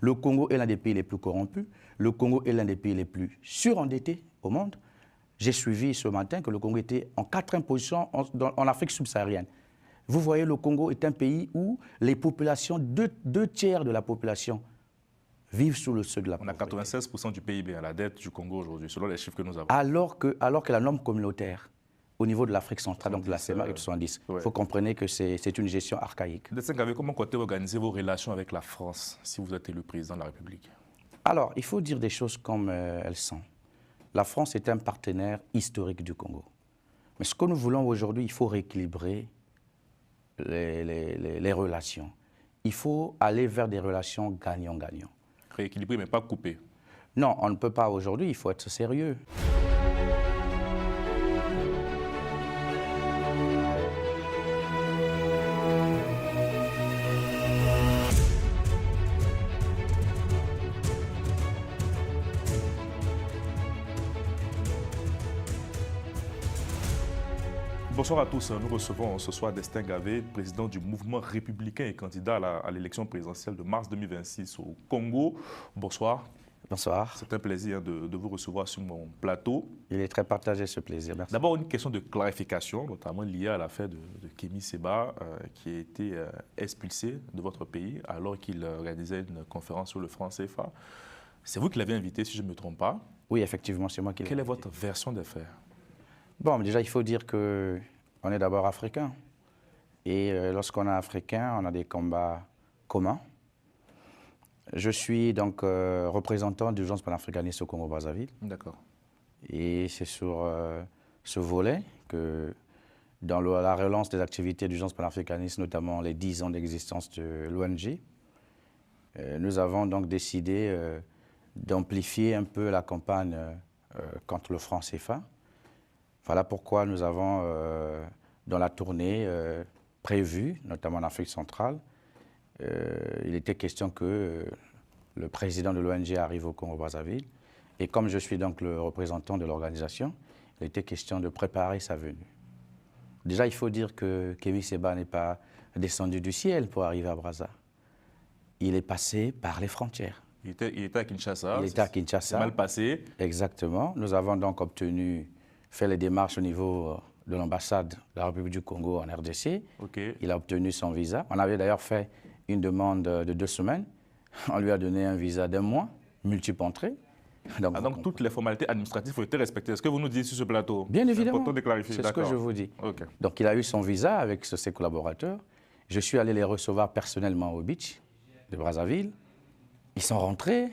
Le Congo est l'un des pays les plus corrompus. Le Congo est l'un des pays les plus surendettés au monde. J'ai suivi ce matin que le Congo était en 4e position en Afrique subsaharienne. Vous voyez, le Congo est un pays où les populations, deux tiers de la population vivent sous le seuil de la pauvreté. On a 96% du PIB à la dette du Congo aujourd'hui, selon les chiffres que nous avons. Alors que la norme communautaire, au niveau de l'Afrique centrale, donc de la CEMAC, est de 70. Il faut comprendre que c'est une gestion archaïque. Ndessengavé, comment comptez organiser vos relations avec la France si vous êtes élu président de la République? Alors, il faut dire des choses comme elles sont. La France est un partenaire historique du Congo. Mais ce que nous voulons aujourd'hui, il faut rééquilibrer les relations. Il faut aller vers des relations gagnant-gagnant. Rééquilibrer, mais pas couper. Non, on ne peut pas aujourd'hui, il faut être sérieux. Bonsoir à tous. Nous recevons ce soir Destin Gavé, président du mouvement républicain et candidat à l'élection présidentielle de mars 2026 au Congo. Bonsoir. Bonsoir. C'est un plaisir de vous recevoir sur mon plateau. Il est très partagé ce plaisir, merci. D'abord, une question de clarification, notamment liée à l'affaire de Kémy Séba, qui a été expulsé de votre pays alors qu'il réalisait une conférence sur le franc CFA. C'est vous qui l'avez invité, si je ne me trompe pas. Oui, effectivement, c'est moi qui l'ai invité. Quelle est votre version des faits? Bon, déjà, il faut dire qu'on est d'abord africain. Et lorsqu'on est africain, on a des combats communs. Je suis donc représentant d'Urgence panafricaniste au Congo-Brazzaville. D'accord. Et c'est sur ce volet que, dans la relance des activités d'Urgence panafricaniste, notamment les 10 ans d'existence de l'ONG, nous avons donc décidé d'amplifier un peu la campagne contre le franc CFA. Voilà pourquoi nous avons, dans la tournée prévue, notamment en Afrique centrale, il était question que le président de l'ONG arrive au Congo-Brazzaville. Et comme je suis donc le représentant de l'organisation, il était question de préparer sa venue. Déjà, il faut dire que Kémy Séba n'est pas descendu du ciel pour arriver à Brazza. Il est passé par les frontières. Il était à Kinshasa. Il était à Kinshasa. C'est mal passé. Exactement. Nous avons donc fait les démarches au niveau de l'ambassade de la République du Congo en RDC. Okay. Il a obtenu son visa. On avait d'ailleurs fait une demande de 2 semaines. On lui a donné un visa d'1 mois, multiple entrée. Donc toutes les formalités administratives ont été respectées. Est-ce que vous nous dites sur ce plateau? Bien évidemment. C'est important de clarifier. C'est ce que je vous dis. Okay. Donc il a eu son visa avec ses collaborateurs. Je suis allé les recevoir personnellement au beach de Brazzaville. Ils sont rentrés,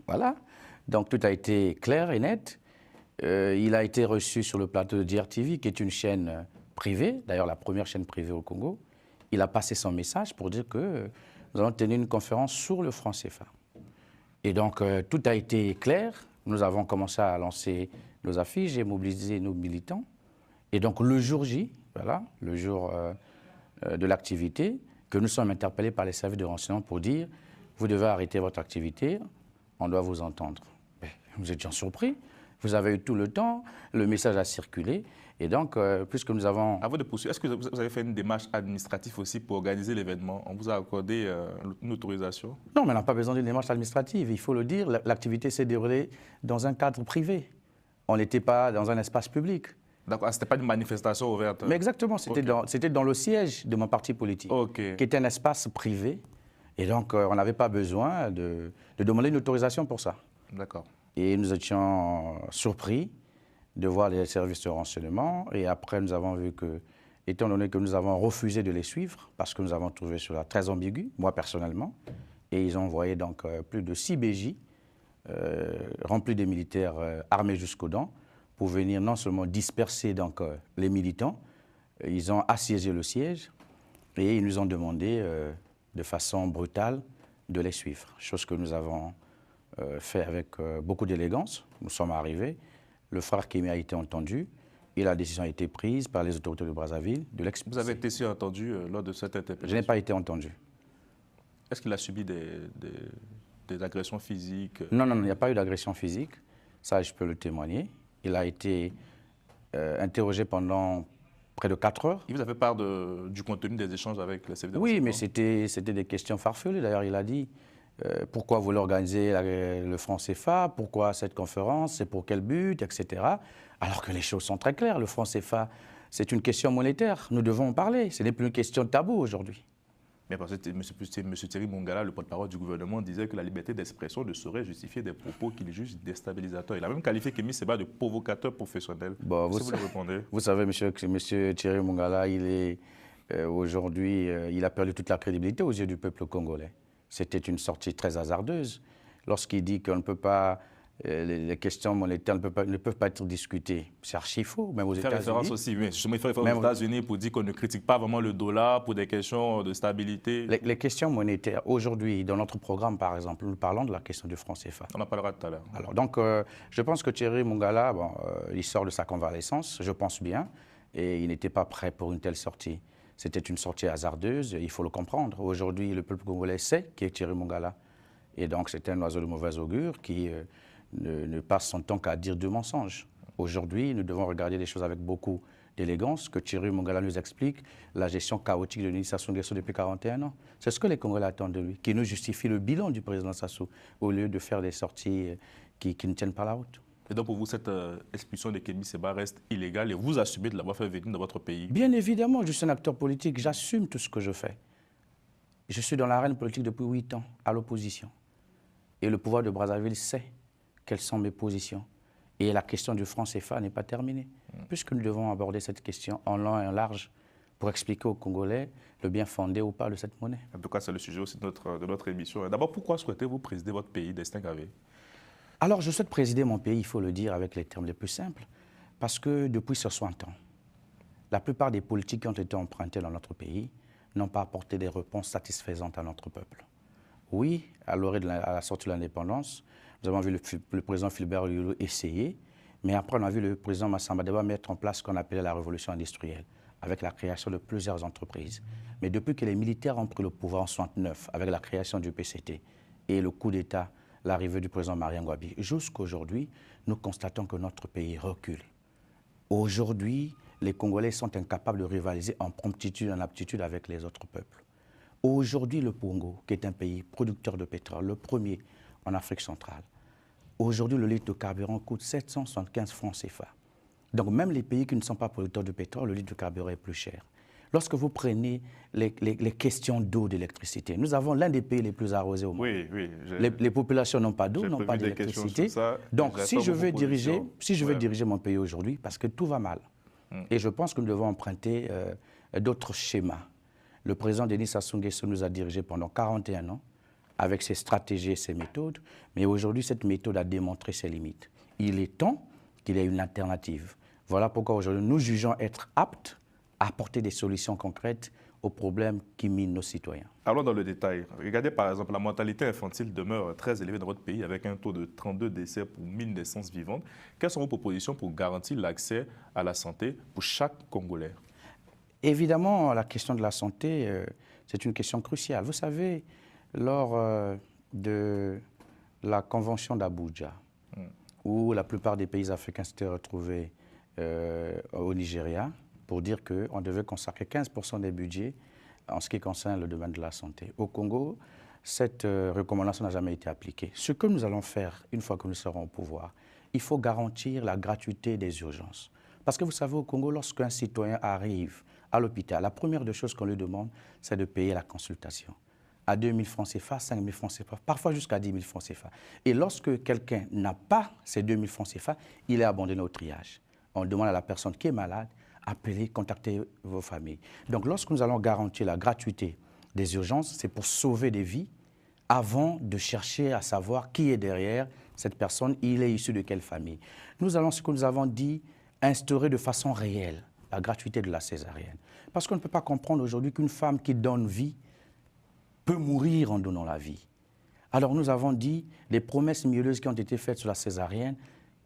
voilà. Donc tout a été clair et net. Il a été reçu sur le plateau de DRTV, qui est une chaîne privée, d'ailleurs la première chaîne privée au Congo. Il a passé son message pour dire que nous allons tenir une conférence sur le franc CFA. Et donc tout a été clair. Nous avons commencé à lancer nos affiches et mobiliser nos militants. Et donc le jour J, voilà, le jour de l'activité, que nous sommes interpellés par les services de renseignement pour dire « Vous devez arrêter votre activité, on doit vous entendre ». Nous étions surpris. Vous avez eu tout le temps, le message a circulé. Et donc, puisque nous avons... Avant de poursuivre, est-ce que vous avez fait une démarche administrative aussi pour organiser l'événement? On vous a accordé une autorisation? Non, mais on n'a pas besoin d'une démarche administrative. Il faut le dire, l'activité s'est déroulée dans un cadre privé. On n'était pas dans un espace public. D'accord, ce n'était pas une manifestation ouverte? Mais exactement, c'était dans le siège de mon parti politique, qui était un espace privé. Et donc, on n'avait pas besoin de demander une autorisation pour ça. D'accord. Et nous étions surpris de voir les services de renseignement. Et après, nous avons vu que, étant donné que nous avons refusé de les suivre, parce que nous avons trouvé cela très ambigu, moi personnellement, et ils ont envoyé donc plus de 6 BJ remplis de militaires armés jusqu'aux dents pour venir non seulement disperser donc, les militants, ils ont assiégé le siège et ils nous ont demandé de façon brutale de les suivre, chose que nous avons fait avec beaucoup d'élégance. Nous sommes arrivés, le frère Kémy a été entendu et la décision a été prise par les autorités de Brazzaville de l'expulser. Vous avez été entendu lors de cette interpellation? Je n'ai pas été entendu. Est-ce qu'il a subi des agressions physiques? Non, il n'y a pas eu d'agression physique, ça je peux le témoigner. Il a été interrogé pendant près de 4 heures. Il vous a fait part du contenu des échanges avec les services de renseignement? Oui, mais c'était des questions farfelues. D'ailleurs, il a dit pourquoi vous voulez organiser le franc CFA, pourquoi cette conférence, c'est pour quel but, etc. Alors que les choses sont très claires. Le franc CFA, c'est une question monétaire. Nous devons en parler. Ce n'est plus une question de tabou aujourd'hui. Mais parce que M. Thierry Mongala, le porte-parole du gouvernement, disait que la liberté d'expression ne saurait justifier des propos qu'il juge déstabilisateurs. Il a même qualifié Kémy Séba de provocateur professionnel. Bon, vous le répondez? Vous savez, monsieur Thierry Mongala, aujourd'hui, il a perdu toute la crédibilité aux yeux du peuple congolais. C'était une sortie très hasardeuse. Lorsqu'il dit qu'on ne peut pas, les questions monétaires ne peuvent pas être discutées, c'est archi faux, même aux États-Unis. Il fait référence aussi, oui. Je me fais référence aux États-Unis pour dire qu'on ne critique pas vraiment le dollar pour des questions de stabilité. Les questions monétaires, aujourd'hui, dans notre programme, par exemple, nous parlons de la question du franc CFA. On en parlera tout à l'heure. Alors, donc, je pense que Thierry Mongala, il sort de sa convalescence, je pense bien, et il n'était pas prêt pour une telle sortie. C'était une sortie hasardeuse, il faut le comprendre. Aujourd'hui, le peuple congolais sait qui est Thierry Mongala. Et donc, c'est un oiseau de mauvais augure qui ne passe son temps qu'à dire du mensonge. Aujourd'hui, nous devons regarder les choses avec beaucoup d'élégance, que Thierry Mongala nous explique la gestion chaotique de Denis Sassou Nguesso depuis 41 ans. C'est ce que les Congolais attendent de lui, qui nous justifie le bilan du président Sassou, au lieu de faire des sorties qui ne tiennent pas la route. Et donc pour vous, cette expulsion de Kémy Séba reste illégale et vous assumez de l'avoir fait venir dans votre pays? Bien évidemment, je suis un acteur politique, j'assume tout ce que je fais. Je suis dans l'arène politique depuis 8 ans, à l'opposition. Et le pouvoir de Brazzaville sait quelles sont mes positions. Et la question du franc CFA n'est pas terminée, puisque nous devons aborder cette question en long et en large pour expliquer aux Congolais le bien fondé ou pas de cette monnaie. En tout cas, c'est le sujet aussi de notre émission. D'abord, pourquoi souhaitez-vous présider votre pays, Destin Gavé? Alors, je souhaite présider mon pays, il faut le dire avec les termes les plus simples, parce que depuis 60 ans, la plupart des politiques qui ont été empruntées dans notre pays n'ont pas apporté des réponses satisfaisantes à notre peuple. Oui, à la sortie de l'indépendance, nous avons vu le président Philbert Yulu essayer, mais après on a vu le président Massamba Deba mettre en place ce qu'on appelait la révolution industrielle, avec la création de plusieurs entreprises. Mais depuis que les militaires ont pris le pouvoir en 1969, avec la création du PCT et le coup d'État, l'arrivée du président Marien Ngouabi, jusqu'aujourd'hui, nous constatons que notre pays recule. Aujourd'hui, les Congolais sont incapables de rivaliser en promptitude et en aptitude avec les autres peuples. Aujourd'hui, le Congo, qui est un pays producteur de pétrole, le premier en Afrique centrale, aujourd'hui, le litre de carburant coûte 775 francs CFA. Donc même les pays qui ne sont pas producteurs de pétrole, le litre de carburant est plus cher. Lorsque vous prenez les questions d'eau, d'électricité, nous avons l'un des pays les plus arrosés au monde. Oui, oui. Les populations n'ont pas d'eau, n'ont pas d'électricité. Donc si je veux diriger mon pays aujourd'hui, parce que tout va mal, et je pense que nous devons emprunter d'autres schémas. Le président Denis Sassou Nguesso nous a dirigés pendant 41 ans, avec ses stratégies et ses méthodes, mais aujourd'hui, cette méthode a démontré ses limites. Il est temps qu'il y ait une alternative. Voilà pourquoi aujourd'hui, nous jugeons être aptes à apporter des solutions concrètes aux problèmes qui minent nos citoyens. Allons dans le détail. Regardez par exemple, la mortalité infantile demeure très élevée dans votre pays avec un taux de 32 décès pour 1000 naissances vivantes. Quelles sont vos propositions pour garantir l'accès à la santé pour chaque Congolais? Évidemment, la question de la santé, c'est une question cruciale. Vous savez, lors de la convention d'Abuja, où la plupart des pays africains s'étaient retrouvés au Nigeria, pour dire qu'on devait consacrer 15% des budgets en ce qui concerne le domaine de la santé. Au Congo, cette recommandation n'a jamais été appliquée. Ce que nous allons faire une fois que nous serons au pouvoir, il faut garantir la gratuité des urgences. Parce que vous savez, au Congo, lorsqu'un citoyen arrive à l'hôpital, la première des choses qu'on lui demande, c'est de payer la consultation. À 2 000 francs CFA, 5 000 francs CFA, parfois jusqu'à 10 000 francs CFA. Et lorsque quelqu'un n'a pas ces 2 000 francs CFA, il est abandonné au triage. On demande à la personne qui est malade, appelez, contactez vos familles. Donc lorsque nous allons garantir la gratuité des urgences, c'est pour sauver des vies avant de chercher à savoir qui est derrière cette personne, il est issu de quelle famille. Nous allons, ce que nous avons dit, instaurer de façon réelle la gratuité de la césarienne. Parce qu'on ne peut pas comprendre aujourd'hui qu'une femme qui donne vie peut mourir en donnant la vie. Alors nous avons dit les promesses mielleuses qui ont été faites sur la césarienne,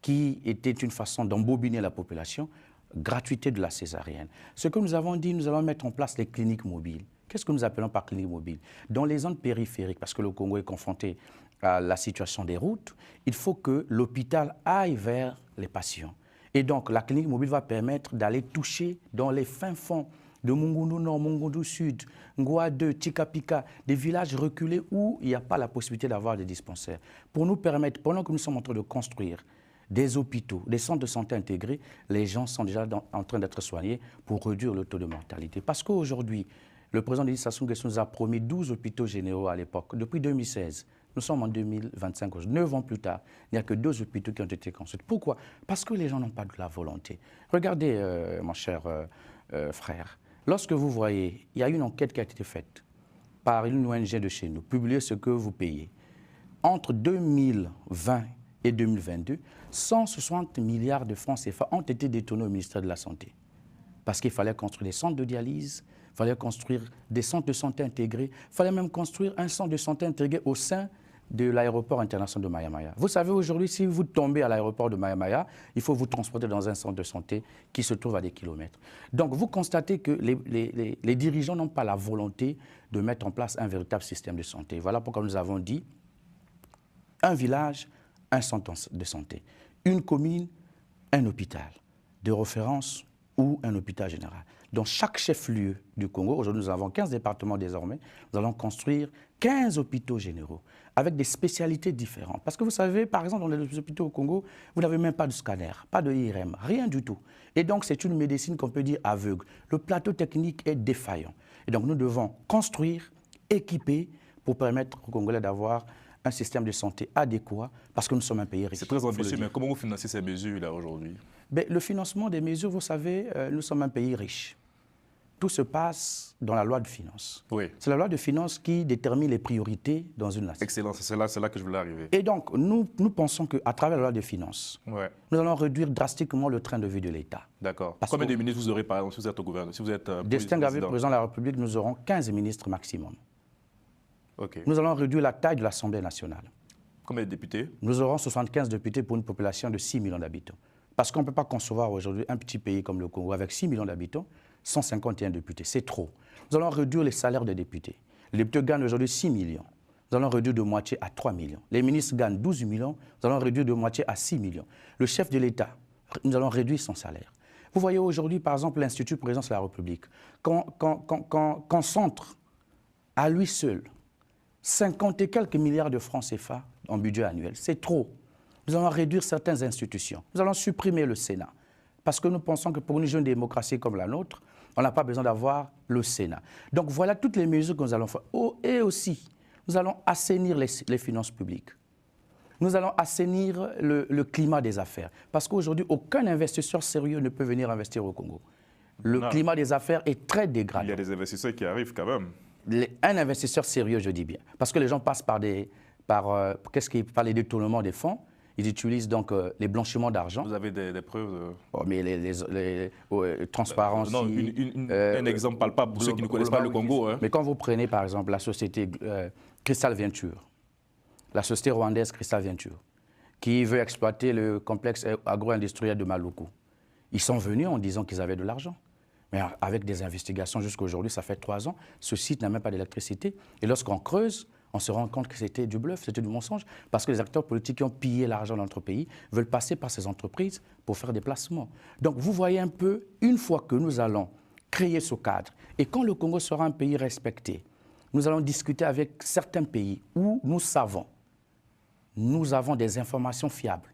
qui étaient une façon d'embobiner la population, gratuité de la césarienne. Ce que nous avons dit, nous allons mettre en place les cliniques mobiles. Qu'est-ce que nous appelons par clinique mobile? Dans les zones périphériques, parce que le Congo est confronté à la situation des routes, il faut que l'hôpital aille vers les patients. Et donc, la clinique mobile va permettre d'aller toucher dans les fins fonds de Mungundu Nord, Mungundu Sud, Ngoa 2, Tikapika, des villages reculés où il n'y a pas la possibilité d'avoir des dispensaires. Pour nous permettre, pendant que nous sommes en train de construire des hôpitaux, des centres de santé intégrés, les gens sont déjà en train d'être soignés pour réduire le taux de mortalité. Parce qu'aujourd'hui, le président Denis Sassou Nguesso nous a promis 12 hôpitaux généraux à l'époque, depuis 2016. Nous sommes en 2025, 9 ans plus tard, il n'y a que 2 hôpitaux qui ont été construits. Pourquoi? Parce que les gens n'ont pas de la volonté. Regardez, mon cher frère, lorsque vous voyez, il y a une enquête qui a été faite par une ONG de chez nous, publier ce que vous payez. Entre 2020 et 2022, 160 milliards de francs CFA ont été détournés au ministère de la Santé. Parce qu'il fallait construire des centres de dialyse, il fallait construire des centres de santé intégrés, il fallait même construire un centre de santé intégré au sein de l'aéroport international de Maya-Maya. Vous savez, aujourd'hui, si vous tombez à l'aéroport de Maya-Maya, il faut vous transporter dans un centre de santé qui se trouve à des kilomètres. Donc, vous constatez que les dirigeants n'ont pas la volonté de mettre en place un véritable système de santé. Voilà pourquoi nous avons dit un village, un centre de santé. Une commune, un hôpital de référence ou un hôpital général. Dans chaque chef-lieu du Congo, aujourd'hui nous avons 15 départements désormais, nous allons construire 15 hôpitaux généraux avec des spécialités différentes. Parce que vous savez, par exemple, dans les hôpitaux au Congo, vous n'avez même pas de scanner, pas de IRM, rien du tout. Et donc c'est une médecine qu'on peut dire aveugle. Le plateau technique est défaillant. Et donc nous devons construire, équiper pour permettre aux Congolais d'avoir un système de santé adéquat parce que nous sommes un pays riche. C'est très ambitieux, mais comment vous financez ces mesures-là aujourd'hui? Le financement des mesures, vous savez, nous sommes un pays riche. Tout se passe dans la loi de finances. Oui. C'est la loi de finances qui détermine les priorités dans une nation. Excellent, c'est là que je voulais arriver. Et donc, nous pensons qu'à travers la loi de finances, nous allons réduire drastiquement le train de vie de l'État. D'accord. Combien de ministres vous aurez, par exemple, si vous êtes au gouvernement, si vous êtes distingué président de la République, nous aurons 15 ministres maximum. Okay. Nous allons réduire la taille de l'Assemblée nationale. Combien de députés? Nous aurons 75 députés pour une population de 6 millions d'habitants. Parce qu'on ne peut pas concevoir aujourd'hui un petit pays comme le Congo avec 6 millions d'habitants, 151 députés. C'est trop. Nous allons réduire les salaires des députés. Les députés gagnent aujourd'hui 6 millions. Nous allons réduire de moitié à 3 millions. Les ministres gagnent 12 millions. Nous allons réduire de moitié à 6 millions. Le chef de l'État, nous allons réduire son salaire. Vous voyez aujourd'hui, par exemple, l'Institut Présidence de la République, concentre à lui seul 50 et quelques milliards de francs CFA en budget annuel. C'est trop. Nous allons réduire certaines institutions. Nous allons supprimer le Sénat. Parce que nous pensons que pour une jeune démocratie comme la nôtre, on n'a pas besoin d'avoir le Sénat. Donc voilà toutes les mesures que nous allons faire. Et aussi, nous allons assainir les finances publiques. Nous allons assainir le climat des affaires. Parce qu'aujourd'hui, aucun investisseur sérieux ne peut venir investir au Congo. Le climat des affaires est très dégradé. Il y a des investisseurs qui arrivent quand même. Un investisseur sérieux, je dis bien. Parce que les gens passent par les détournements des fonds. Ils utilisent donc les blanchiments d'argent. Vous avez des preuves mais transparence. Non, un exemple palpable pour ceux qui ne connaissent pas le Congo. Hein. Mais quand vous prenez par exemple la société Crystal Venture, la société rwandaise Crystal Venture, qui veut exploiter le complexe agro-industriel de Maluku, ils sont venus en disant qu'ils avaient de l'argent. Mais avec des investigations jusqu'à aujourd'hui, ça fait 3 ans, ce site n'a même pas d'électricité. Et lorsqu'on creuse, on se rend compte que c'était du bluff, c'était du mensonge, parce que les acteurs politiques qui ont pillé l'argent de notre pays veulent passer par ces entreprises pour faire des placements. Donc vous voyez un peu, une fois que nous allons créer ce cadre, et quand le Congo sera un pays respecté, nous allons discuter avec certains pays où nous savons, nous avons des informations fiables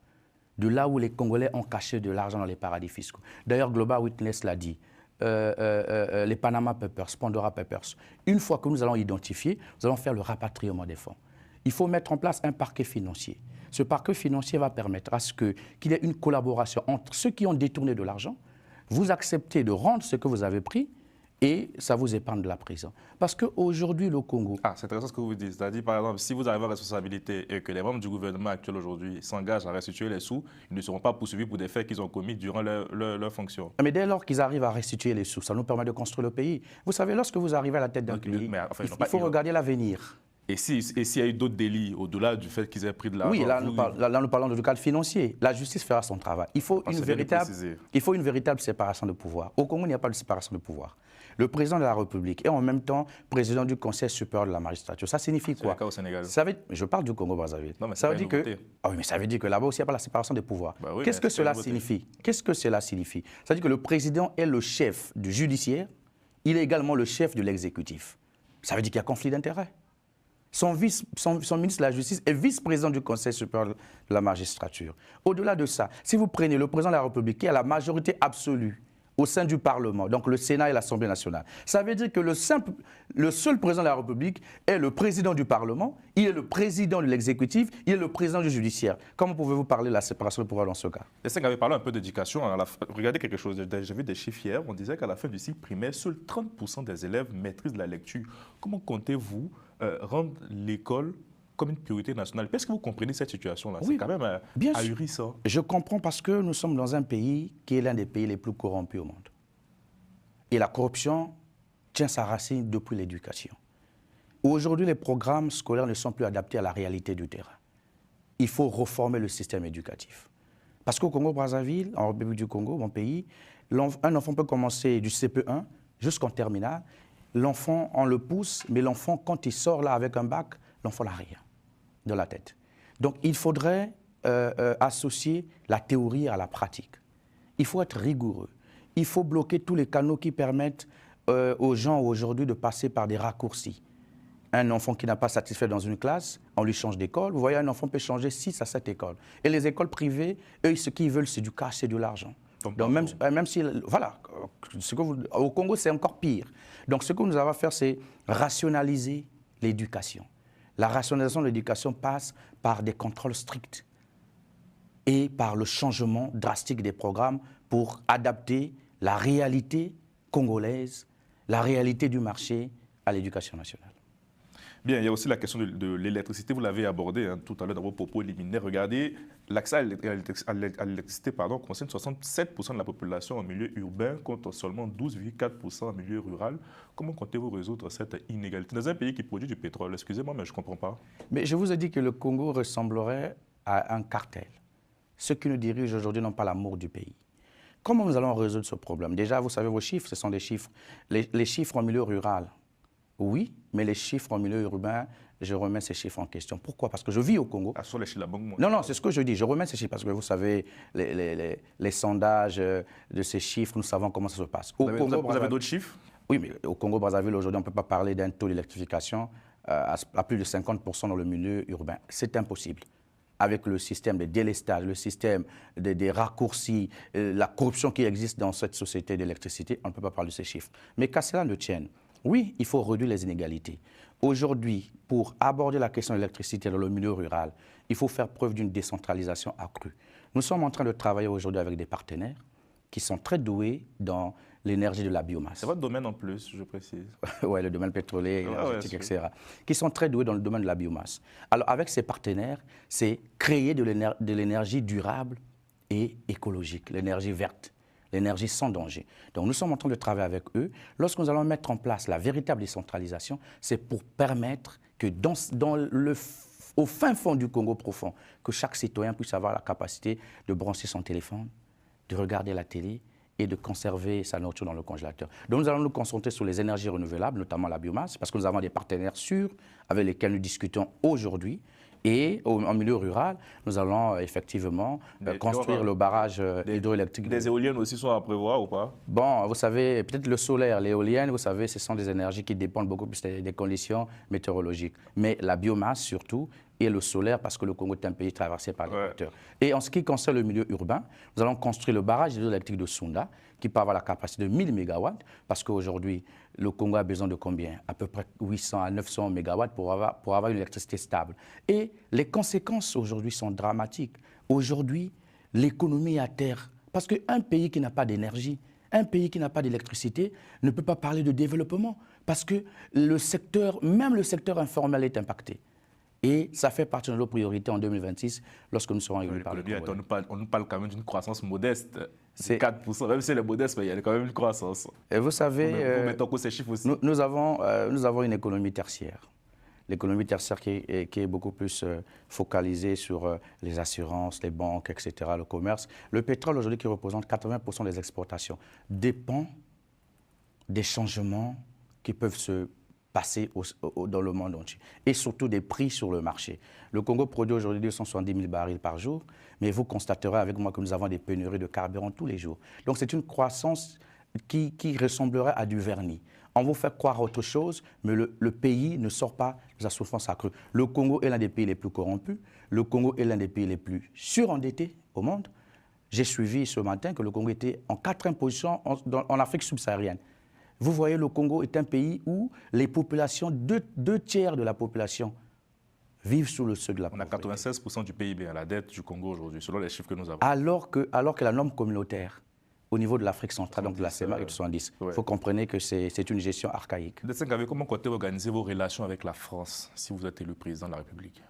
de là où les Congolais ont caché de l'argent dans les paradis fiscaux. D'ailleurs, Global Witness l'a dit. Les Panama Papers, Pandora Papers. Une fois que nous allons identifier, nous allons faire le rapatriement des fonds. Il faut mettre en place un parquet financier. Ce parquet financier va permettre à ce qu'il y ait une collaboration entre ceux qui ont détourné de l'argent, vous acceptez de rendre ce que vous avez pris et ça vous épargne de la prison. Parce qu'aujourd'hui, le Congo... c'est intéressant ce que vous dites. C'est-à-dire, par exemple, si vous avez une responsabilité et que les membres du gouvernement actuel aujourd'hui s'engagent à restituer les sous, ils ne seront pas poursuivis pour des faits qu'ils ont commis durant leur fonction. Mais dès lors qu'ils arrivent à restituer les sous, ça nous permet de construire le pays. Vous savez, lorsque vous arrivez à la tête d'un pays, il faut regarder l'avenir. Et s'il y a eu d'autres délits au-delà du fait qu'ils aient pris de l'argent? Oui, là nous parlons du cadre financier. La justice fera son travail. Il faut une véritable séparation de pouvoir. Au Congo, il n'y a pas de séparation de pouvoir. Le président de la République est en même temps président du Conseil supérieur de la magistrature. Ça signifie quoi? C'est le cas au Sénégal. Je parle du Congo-Brazzaville. Non, mais ça veut dire que oui, mais ça veut dire que là-bas aussi, il n'y a pas la séparation des pouvoirs. Bah oui, Qu'est-ce que cela signifie? Qu'est-ce que cela signifie? Ça veut dire que le président est le chef du judiciaire il est également le chef de l'exécutif. Ça veut dire qu'il y a conflit d'intérêts. Son ministre de la Justice est vice-président du Conseil supérieur de la magistrature. Au-delà de ça, si vous prenez le président de la République qui a la majorité absolue au sein du Parlement, donc le Sénat et l'Assemblée nationale, ça veut dire que le seul président de la République est le président du Parlement, il est le président de l'exécutif, il est le président du judiciaire. Comment pouvez-vous parler de la séparation de pouvoir dans ce cas? Les cinq avaient parlé un peu d'éducation. Regardez quelque chose, j'ai vu des chiffres hier, on disait qu'à la fin du cycle primaire, seuls 30% des élèves maîtrisent la lecture. Comment comptez-vous rendre l'école comme une priorité nationale? Est-ce que vous comprenez cette situation-là? Oui, c'est quand même ahurissant. Je comprends parce que nous sommes dans un pays qui est l'un des pays les plus corrompus au monde. Et la corruption tient sa racine depuis l'éducation. Aujourd'hui, les programmes scolaires ne sont plus adaptés à la réalité du terrain. Il faut reformer le système éducatif. Parce qu'au Congo-Brazzaville, en République du Congo, mon pays, un enfant peut commencer du CP1 jusqu'en terminale. L'enfant, on le pousse, mais l'enfant, quand il sort là avec un bac, l'enfant n'a rien de la tête. Donc, il faudrait associer la théorie à la pratique. Il faut être rigoureux. Il faut bloquer tous les canaux qui permettent aux gens aujourd'hui de passer par des raccourcis. Un enfant qui n'a pas satisfait dans une classe, on lui change d'école. Vous voyez, un enfant peut changer 6 à 7 écoles. Et les écoles privées, eux, ce qu'ils veulent, c'est du cash, c'est de l'argent. Donc même si, voilà, au Congo, c'est encore pire. Donc ce que nous avons à faire, c'est rationaliser l'éducation. La rationalisation de l'éducation passe par des contrôles stricts et par le changement drastique des programmes pour adapter la réalité congolaise, la réalité du marché à l'éducation nationale. Bien, il y a aussi la question de l'électricité, vous l'avez abordé tout à l'heure dans vos propos liminaires. Regardez, l'accès à l'électricité concerne 67% de la population en milieu urbain contre seulement 12,4% en milieu rural. Comment comptez-vous résoudre cette inégalité dans un pays qui produit du pétrole? Excusez-moi, mais je ne comprends pas. Mais je vous ai dit que le Congo ressemblerait à un cartel. Ceux qui nous dirigent aujourd'hui n'ont pas l'amour du pays. Comment nous allons résoudre ce problème? Déjà, vous savez, vos chiffres, ce sont des chiffres. Les chiffres en milieu rural, oui, mais les chiffres en milieu urbain, je remets ces chiffres en question. Pourquoi? Parce que je vis au Congo. Ah, sur les chiffres, la banque. Non, c'est ce que je dis. Je remets ces chiffres parce que vous savez, les sondages de ces chiffres, nous savons comment ça se passe. Vous avez d'autres chiffres? Oui, mais au Congo-Brazzaville, aujourd'hui, on ne peut pas parler d'un taux d'électrification à plus de 50% dans le milieu urbain. C'est impossible. Avec le système de délestage, le système des raccourcis, la corruption qui existe dans cette société d'électricité, on ne peut pas parler de ces chiffres. Mais qu'à cela ne tienne, oui, il faut réduire les inégalités. Aujourd'hui, pour aborder la question de l'électricité dans le milieu rural, il faut faire preuve d'une décentralisation accrue. Nous sommes en train de travailler aujourd'hui avec des partenaires qui sont très doués dans l'énergie de la biomasse. C'est votre domaine en plus, je précise. Oui, le domaine pétrolier, énergétique, etc. Qui sont très doués dans le domaine de la biomasse. Alors, avec ces partenaires, c'est créer de l'énergie durable et écologique, l'énergie verte, l'énergie sans danger. Donc, nous sommes en train de travailler avec eux. Lorsque nous allons mettre en place la véritable décentralisation, c'est pour permettre que au fin fond du Congo profond, que chaque citoyen puisse avoir la capacité de brancher son téléphone, de regarder la télé et de conserver sa nourriture dans le congélateur. Donc nous allons nous concentrer sur les énergies renouvelables, notamment la biomasse, parce que nous avons des partenaires sûrs avec lesquels nous discutons aujourd'hui. Et en milieu rural, nous allons effectivement construire le barrage hydroélectrique. Des éoliennes aussi sont à prévoir ou pas? Bon, vous savez, peut-être le solaire, l'éolienne, vous savez, ce sont des énergies qui dépendent beaucoup plus des conditions météorologiques. Mais la biomasse surtout, et le solaire, parce que le Congo est un pays traversé par l'équateur. Et en ce qui concerne le milieu urbain, nous allons construire le barrage hydroélectrique de Sunda, qui peut avoir la capacité de 1000 MW, parce qu'aujourd'hui, le Congo a besoin de combien? À peu près 800 à 900 MW pour avoir une électricité stable. Et les conséquences aujourd'hui sont dramatiques. Aujourd'hui, l'économie est à terre. Parce qu'un pays qui n'a pas d'énergie, un pays qui n'a pas d'électricité ne peut pas parler de développement. Parce que même le secteur informel est impacté. Et ça fait partie de nos priorités en 2026 lorsque nous serons élus par le Congo. On nous parle quand même d'une croissance modeste. C'est 4%, même si elle est modeste, mais il y a quand même une croissance. Et vous savez, vous mettez en cause ces chiffres aussi. Nous avons une économie tertiaire. L'économie tertiaire qui est beaucoup plus focalisée sur les assurances, les banques, etc., le commerce. Le pétrole aujourd'hui qui représente 80% des exportations dépend des changements qui peuvent se passer dans le monde entier, et surtout des prix sur le marché. Le Congo produit aujourd'hui 270 000 barils par jour, mais vous constaterez avec moi que nous avons des pénuries de carburant tous les jours. Donc c'est une croissance qui ressemblerait à du vernis. On vous fait croire autre chose, mais le pays ne sort pas de sa souffrance accrue. Le Congo est l'un des pays les plus corrompus. Le Congo est l'un des pays les plus surendettés au monde. J'ai suivi ce matin que le Congo était en 4e position en Afrique subsaharienne. Vous voyez, le Congo est un pays où les populations, deux tiers de la population vivent sous le seuil de la pauvreté. On a 96% du PIB à la dette du Congo aujourd'hui, selon les chiffres que nous avons. Alors que la norme communautaire, au niveau de l'Afrique centrale, donc de la CEMAC, est de 70. Il faut comprendre que c'est une gestion archaïque. Comment comptez organiser vos relations avec la France si vous êtes élu président de la République?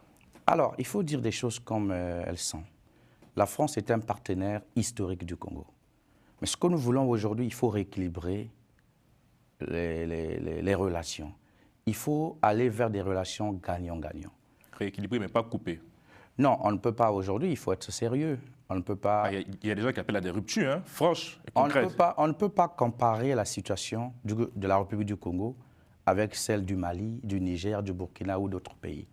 Alors, il faut dire des choses comme elles sont. La France est un partenaire historique du Congo. Mais ce que nous voulons aujourd'hui, il faut rééquilibrer les relations. Il faut aller vers des relations gagnant-gagnant. Rééquilibrer, mais pas couper. Non, on ne peut pas aujourd'hui, il faut être sérieux. On ne peut pas... Il y a des gens qui appellent à des ruptures, hein, franches et concrètes. On ne peut pas comparer la situation de la République du Congo avec celle du Mali, du Niger, du Burkina ou d'autres pays.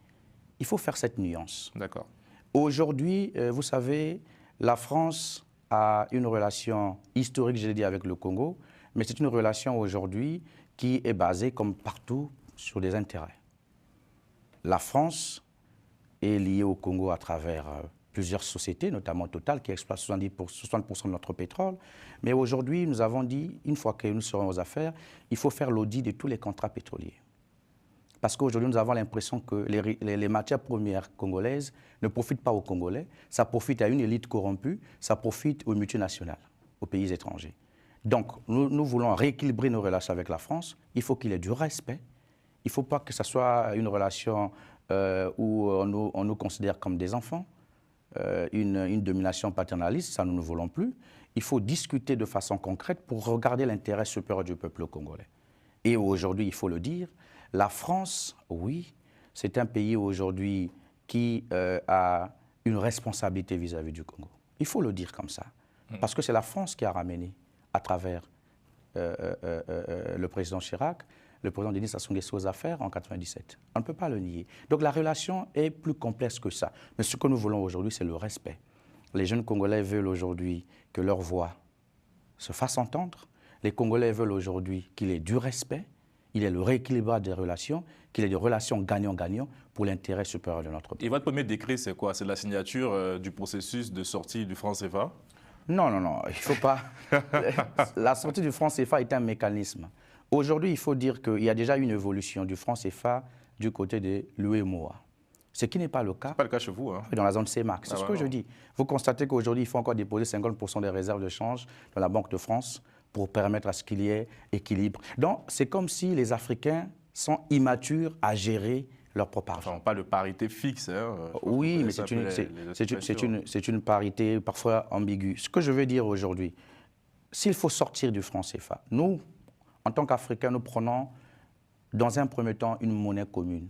Il faut faire cette nuance. D'accord. Aujourd'hui, vous savez, la France a une relation historique, je l'ai dit, avec le Congo, mais c'est une relation aujourd'hui qui est basée, comme partout, sur des intérêts. La France est liée au Congo à travers plusieurs sociétés, notamment Total, qui exploite 60% de notre pétrole. Mais aujourd'hui, nous avons dit, une fois que nous serons aux affaires, il faut faire l'audit de tous les contrats pétroliers. Parce qu'aujourd'hui, nous avons l'impression que les matières premières congolaises ne profitent pas aux Congolais, ça profite à une élite corrompue, ça profite aux multinationales, aux pays étrangers. Donc, nous voulons rééquilibrer nos relations avec la France. Il faut qu'il y ait du respect. Il ne faut pas que ce soit une relation où on nous considère comme des enfants, une domination paternaliste, ça nous ne voulons plus. Il faut discuter de façon concrète pour regarder l'intérêt supérieur du peuple congolais. Et aujourd'hui, il faut le dire, la France, oui, c'est un pays aujourd'hui qui a une responsabilité vis-à-vis du Congo. Il faut le dire comme ça. Parce que c'est la France qui a ramené, à travers le président Chirac, le président Denis Sassou Nguesso aux affaires en 1997. On ne peut pas le nier. Donc la relation est plus complexe que ça. Mais ce que nous voulons aujourd'hui, c'est le respect. Les jeunes Congolais veulent aujourd'hui que leur voix se fasse entendre. Les Congolais veulent aujourd'hui qu'il y ait du respect, il y ait le rééquilibrage des relations, qu'il y ait des relations gagnant-gagnant pour l'intérêt supérieur de notre pays. Et votre premier décret, c'est quoi? C'est la signature du processus de sortie du franc CFA? Non, non, non, il ne faut pas. La sortie du franc CFA est un mécanisme. Aujourd'hui, il faut dire qu'il y a déjà une évolution du franc CFA du côté de l'UEMOA. Ce qui n'est pas le cas. Ce n'est pas le cas chez vous, hein? Dans la zone CEMAC. C'est ce que je dis. Vous constatez qu'aujourd'hui, il faut encore déposer 50% des réserves de change dans la Banque de France pour permettre à ce qu'il y ait équilibre. Donc, c'est comme si les Africains sont immatures à gérer leur propre argent. Enfin, pas de parité fixe. Hein. Oui, mais c'est une parité parfois ambiguë. Ce que je veux dire aujourd'hui, s'il faut sortir du franc CFA, nous, en tant qu'Africains, nous prenons dans un premier temps une monnaie commune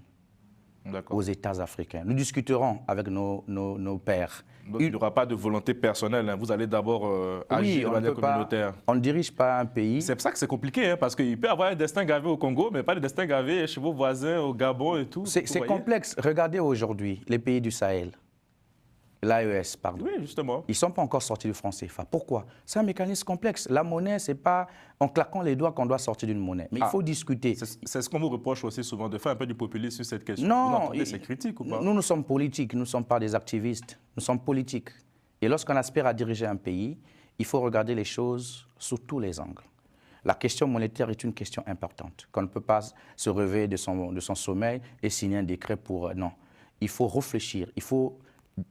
aux États africains. Nous discuterons avec nos pairs. Donc, il n'y aura pas de volonté personnelle. Hein. Vous allez d'abord agir de manière communautaire. On ne dirige pas un pays. C'est pour ça que c'est compliqué, hein, parce qu'il peut y avoir un destin gravé au Congo, mais pas de destin gravé chez vos voisins, au Gabon et tout. C'est complexe. Regardez aujourd'hui les pays du Sahel. L'AES, pardon. Oui, justement. Ils ne sont pas encore sortis du franc CFA. Pourquoi? C'est un mécanisme complexe. La monnaie, ce n'est pas en claquant les doigts qu'on doit sortir d'une monnaie. Mais il faut discuter. C'est ce qu'on vous reproche aussi souvent, de faire un peu du populisme sur cette question. Non. Vous entendez ces critiques ou pas? Nous sommes politiques, nous ne sommes pas des activistes. Nous sommes politiques. Et lorsqu'on aspire à diriger un pays, il faut regarder les choses sous tous les angles. La question monétaire est une question importante, qu'on ne peut pas se réveiller de son sommeil et signer un décret pour... Non, il faut réfléchir, il faut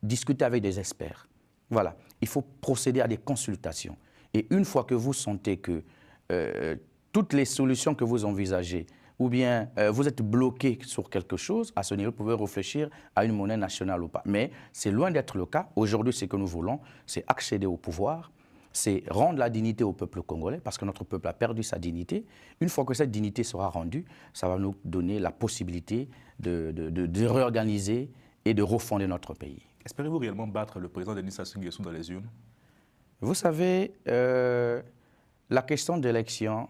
discuter avec des experts. Voilà, il faut procéder à des consultations. Et une fois que vous sentez que toutes les solutions que vous envisagez, ou bien vous êtes bloqué sur quelque chose, à ce niveau, vous pouvez réfléchir à une monnaie nationale ou pas. Mais c'est loin d'être le cas. Aujourd'hui, ce que nous voulons, c'est accéder au pouvoir, c'est rendre la dignité au peuple congolais, parce que notre peuple a perdu sa dignité. Une fois que cette dignité sera rendue, ça va nous donner la possibilité de réorganiser et de refonder notre pays. Espérez-vous réellement battre le président Denis Sassou Nguesso dans les urnes? Vous savez, la question d'élection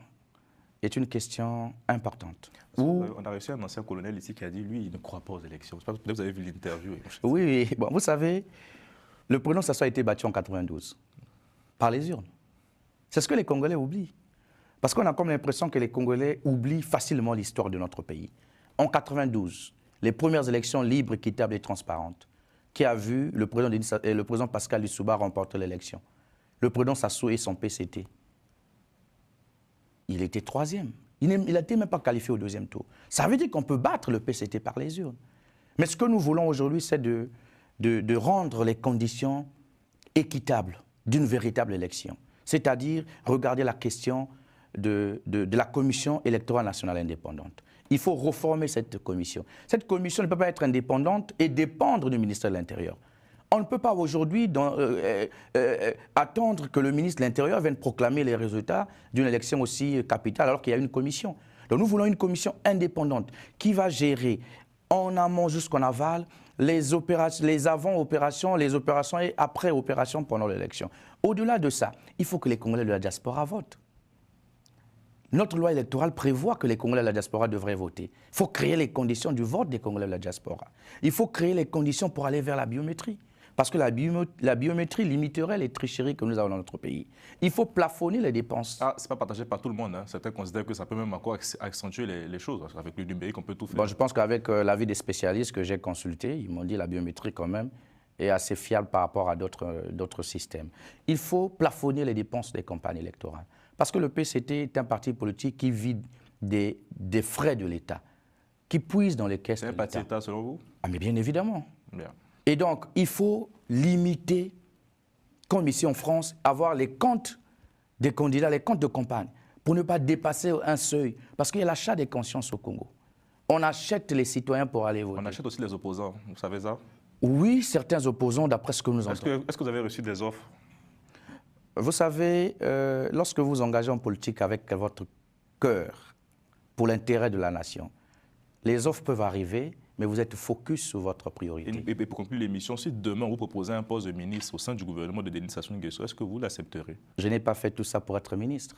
est une question importante. On a reçu un ancien colonel ici qui a dit, lui, il ne croit pas aux élections. Peut-être que vous avez vu l'interview. Oui. Bon, vous savez, le président Sassou a été battu en 92 par les urnes. C'est ce que les Congolais oublient. Parce qu'on a comme l'impression que les Congolais oublient facilement l'histoire de notre pays. En 92, les premières élections libres, équitables et transparentes, qui a vu le président Pascal Lissouba remporter l'élection. Le président Sassou et son PCT. Il était troisième. Il n'était même pas qualifié au deuxième tour. Ça veut dire qu'on peut battre le PCT par les urnes. Mais ce que nous voulons aujourd'hui, c'est de rendre les conditions équitables d'une véritable élection. C'est-à-dire regarder la question de la Commission électorale nationale indépendante. Il faut reformer cette commission. Cette commission ne peut pas être indépendante et dépendre du ministère de l'Intérieur. On ne peut pas aujourd'hui attendre que le ministre de l'Intérieur vienne proclamer les résultats d'une élection aussi capitale alors qu'il y a une commission. Donc nous voulons une commission indépendante qui va gérer en amont jusqu'en aval les avant-opérations, les opérations et après-opérations pendant l'élection. Au-delà de ça, il faut que les Congolais de la diaspora votent. Notre loi électorale prévoit que les Congolais de la diaspora devraient voter. Il faut créer les conditions du vote des Congolais de la diaspora. Il faut créer les conditions pour aller vers la biométrie. Parce que la biométrie limiterait les tricheries que nous avons dans notre pays. Il faut plafonner les dépenses. Ah, ce n'est pas partagé par tout le monde. Hein. Certains considèrent que ça peut même encore accentuer les choses. Avec le numérique, on peut tout faire. Bon, je pense qu'avec l'avis des spécialistes que j'ai consultés, ils m'ont dit que la biométrie quand même est assez fiable par rapport à d'autres systèmes. Il faut plafonner les dépenses des campagnes électorales. Parce que le PCT est un parti politique qui vide des frais de l'État, qui puise dans les caisses de l'État. C'est un parti d'État selon vous? Ah, mais bien évidemment. Bien. Et donc, il faut limiter, comme ici en France, avoir les comptes des candidats, les comptes de campagne, pour ne pas dépasser un seuil. Parce qu'il y a l'achat des consciences au Congo. On achète les citoyens pour aller voter. On achète aussi les opposants, vous savez ça? Oui, certains opposants, d'après ce que nous entendons. Est-ce que vous avez reçu des offres? Vous savez, lorsque vous engagez en politique avec votre cœur pour l'intérêt de la nation, les offres peuvent arriver, mais vous êtes focus sur votre priorité. Et pour conclure l'émission, si demain vous proposez un poste de ministre au sein du gouvernement de Denis Sassou Nguesso, est-ce que vous l'accepterez? Je n'ai pas fait tout ça pour être ministre.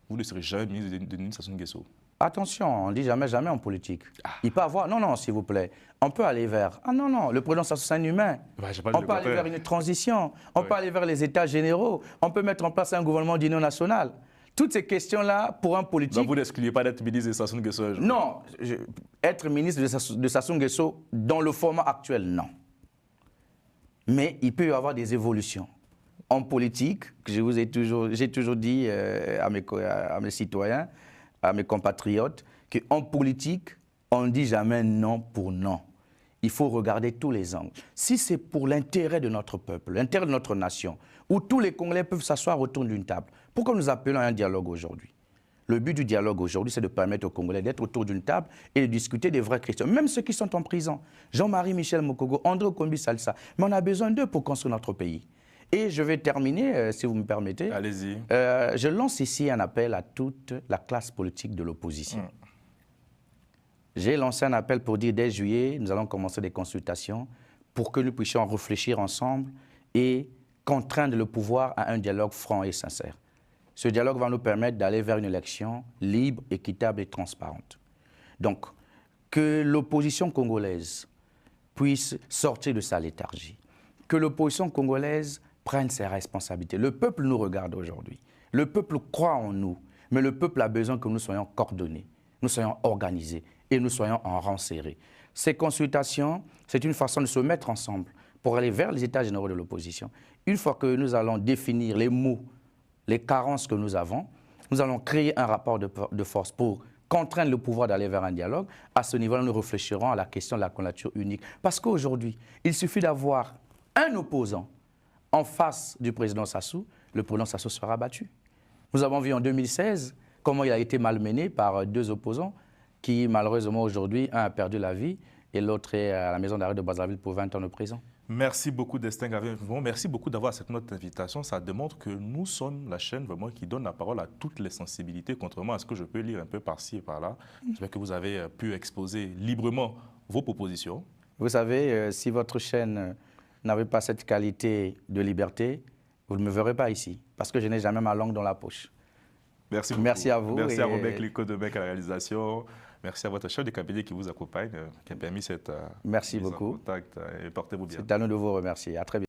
Vous ne serez jamais ministre de Denis Sassou Nguesso? Attention, on ne dit jamais, jamais en politique. Il peut avoir... Non, non, s'il vous plaît. On peut aller vers... Ah non, non, le président Sassou, c'est un humain. On peut aller vers une transition. On peut aller vers les États généraux. On peut mettre en place un gouvernement d'union nationale. Toutes ces questions-là, pour un politique... Donc vous n'excluez pas d'être ministre de Sassou Nguesso? Non, être ministre de Sassou Nguesso dans le format actuel, non. Mais il peut y avoir des évolutions. En politique, j'ai toujours dit à mes citoyens, à mes compatriotes, qu'en politique, on ne dit jamais non pour non. Il faut regarder tous les angles. Si c'est pour l'intérêt de notre peuple, l'intérêt de notre nation, où tous les Congolais peuvent s'asseoir autour d'une table, pourquoi nous appelons à un dialogue aujourd'hui? Le but du dialogue aujourd'hui, c'est de permettre aux Congolais d'être autour d'une table et de discuter des vraies questions, même ceux qui sont en prison. Jean-Marie Michel Mokogo, André Kombi Salsa, mais on a besoin d'eux pour construire notre pays. Et je vais terminer, si vous me permettez. Allez-y. Je lance ici un appel à toute la classe politique de l'opposition. J'ai lancé un appel pour dire dès juillet, nous allons commencer des consultations pour que nous puissions réfléchir ensemble et contraindre le pouvoir à un dialogue franc et sincère. Ce dialogue va nous permettre d'aller vers une élection libre, équitable et transparente. Donc, que l'opposition congolaise puisse sortir de sa léthargie, que l'opposition congolaise prenne ses responsabilités. Le peuple nous regarde aujourd'hui. Le peuple croit en nous, mais le peuple a besoin que nous soyons coordonnés, nous soyons organisés et nous soyons en rang serré. Ces consultations, c'est une façon de se mettre ensemble pour aller vers les états généraux de l'opposition. Une fois que nous allons définir les mots, les carences que nous avons, nous allons créer un rapport de force pour contraindre le pouvoir d'aller vers un dialogue. À ce niveau-là, nous réfléchirons à la question de la candidature unique. Parce qu'aujourd'hui, il suffit d'avoir un opposant en face du président Sassou, le président Sassou sera battu. Nous avons vu en 2016 comment il a été malmené par deux opposants qui, malheureusement, aujourd'hui, un a perdu la vie et l'autre est à la maison d'arrêt de Brazzaville pour 20 ans de prison. Merci beaucoup, Destin Gavin. Merci beaucoup d'avoir cette notre invitation. Ça démontre que nous sommes la chaîne vraiment qui donne la parole à toutes les sensibilités, contrairement à ce que je peux lire un peu par-ci et par-là. J'espère que vous avez pu exposer librement vos propositions. Vous savez, si votre chaîne n'avait pas cette qualité de liberté, vous ne me verrez pas ici, parce que je n'ai jamais ma langue dans la poche. Merci beaucoup. Merci à vous. Merci à Robert Clicquot de Mec à la réalisation. Merci à votre chef de cabinet qui vous accompagne, qui a permis cette Merci mise beaucoup. en contact. Et portez-vous bien. C'est à nous de vous remercier. À très bientôt.